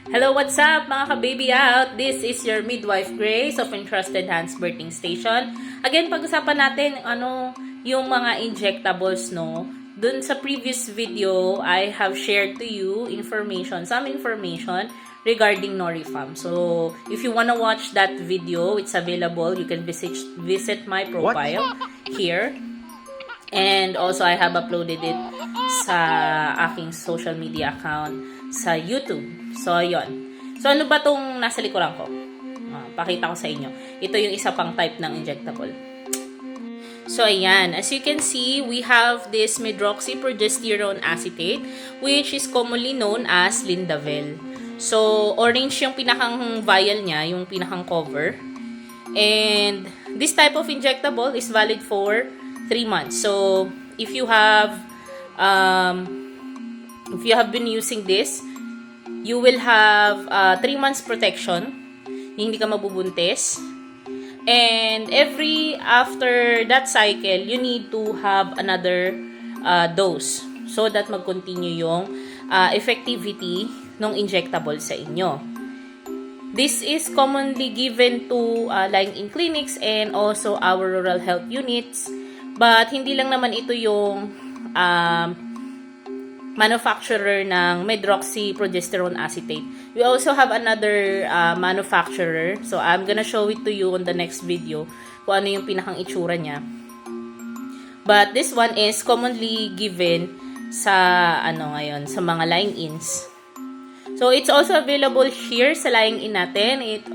Hello, what's up mga ka-baby out? This is your midwife Grace of Entrusted Hands Birthing Station. Again, pag-usapan natin yung mga injectables, no? Dun sa previous video, I have shared to you some information regarding Norifam. So, if you wanna watch that video, it's available. You can visit my profile here. And also, I have uploaded it sa aking social media account sa YouTube. So, yon. So, ano ba tong nasa likuran ko? Pakita ko sa inyo. Ito yung isa pang type ng injectable. So, ayan. As you can see, we have this medroxyprogesterone acetate, which is commonly known as Lindavel. So, orange yung pinakang vial niya, yung pinakang cover. And this type of injectable is valid for 3 months. So, if you have been using this, you will have 3 months protection. Hindi ka mabubuntis. And after that cycle, you need to have another dose so that mag-continue yung effectivity ng injectable sa inyo. This is commonly given to lying-in clinics and also our rural health units. But hindi lang naman ito yung manufacturer ng medroxyprogesterone acetate. We also have another manufacturer. So, I'm gonna show it to you on the next video kung ano yung pinakang itsura niya. But this one is commonly given sa sa mga lying-ins. So, it's also available here sa lying-in natin. It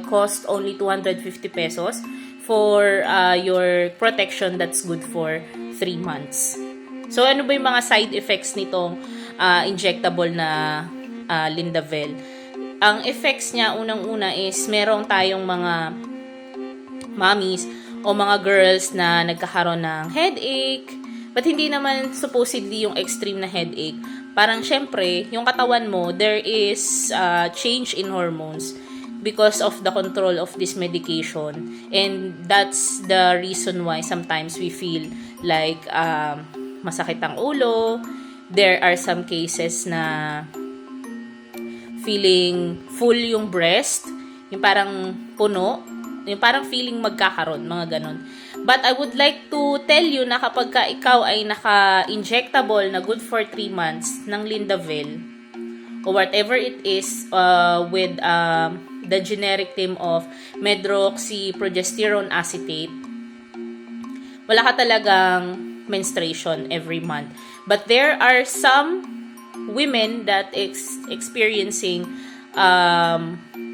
costs only 250 pesos for your protection that's good for 3 months. So, ano ba yung mga side effects nitong injectable na Lindavel? Ang effects niya, unang-una is meron tayong mga mommies o mga girls na nagkakaroon ng headache. But hindi naman supposedly yung extreme na headache. Parang syempre, yung katawan mo, there is change in hormones because of the control of this medication. And that's the reason why sometimes we feel like masakit ang ulo. There are some cases na feeling full yung breast, yung parang puno, yung parang feeling magkakaroon, mga ganon. But I would like to tell you na kapag ka ikaw ay naka-injectable na good for 3 months ng Lindavel or whatever it is with the generic name of medroxyprogesterone acetate, wala ka talagang menstruation every month. But there are some women that experiencing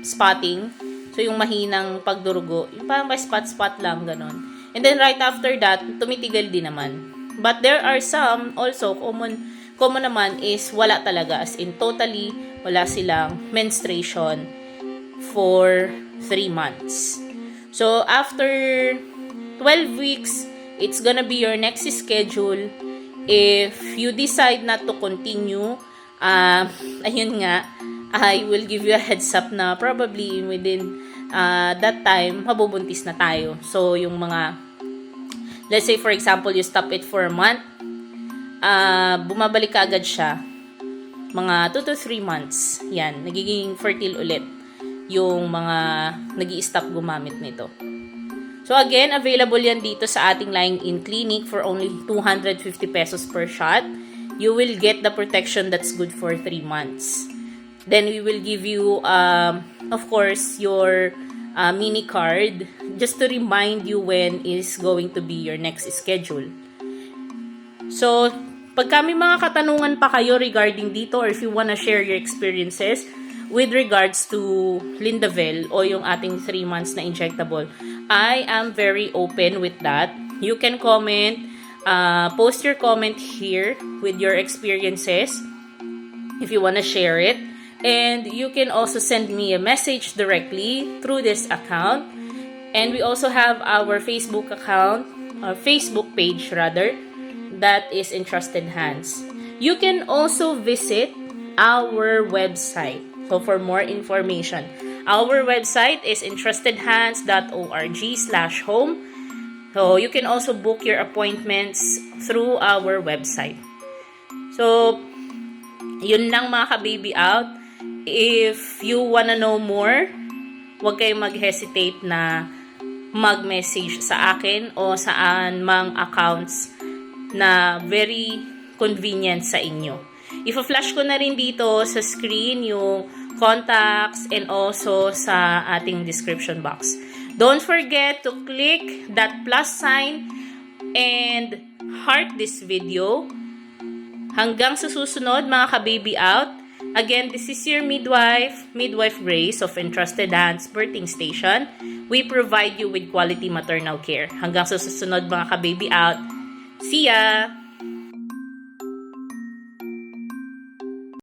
spotting. So, yung mahinang pagdurugo. Yung parang may spot-spot lang, ganon. And then, right after that, tumitigil din naman. But there are some, also, common naman is wala talaga. As in, totally, wala silang menstruation for 3 months. So, after 12 weeks, it's gonna be your next schedule. If you decide not to continue, ayun nga, I will give you a heads up na probably within that time, mabubuntis na tayo. So, yung mga, let's say for example, you stop it for a month, bumabalik ka agad siya. Mga 2 to 3 months, yan, nagiging fertile ulit yung mga nag-i-stop gumamit nito. So again, available yan dito sa ating lying-in clinic for only 250 pesos per shot. You will get the protection that's good for 3 months. Then we will give you, of course, your mini card just to remind you when is going to be your next schedule. So, pag may mga katanungan pa kayo regarding dito or if you wanna share your experiences with regards to Lindavel o yung ating 3 months na injectable, I am very open with that. You can comment, post your comment here with your experiences if you want to share it. And you can also send me a message directly through this account. And we also have our Facebook account, or Facebook page rather, that is Entrusted Hands. You can also visit our website. So for more information, our website is entrustedhands.org/home. So you can also book your appointments through our website. So, yun lang mga ka-baby out. If you wanna know more, huwag kayong mag-hesitate na mag-message sa akin o saan mang accounts na very convenient sa inyo. Ipa-flash ko na rin dito sa screen yung contacts and also sa ating description box. Don't forget to click that plus sign and heart this video. Hanggang sa susunod mga ka-baby out. Again, this is your midwife, Midwife Grace of Entrusted Hands Birthing Station. We provide you with quality maternal care. Hanggang sa susunod mga ka-baby out. See ya!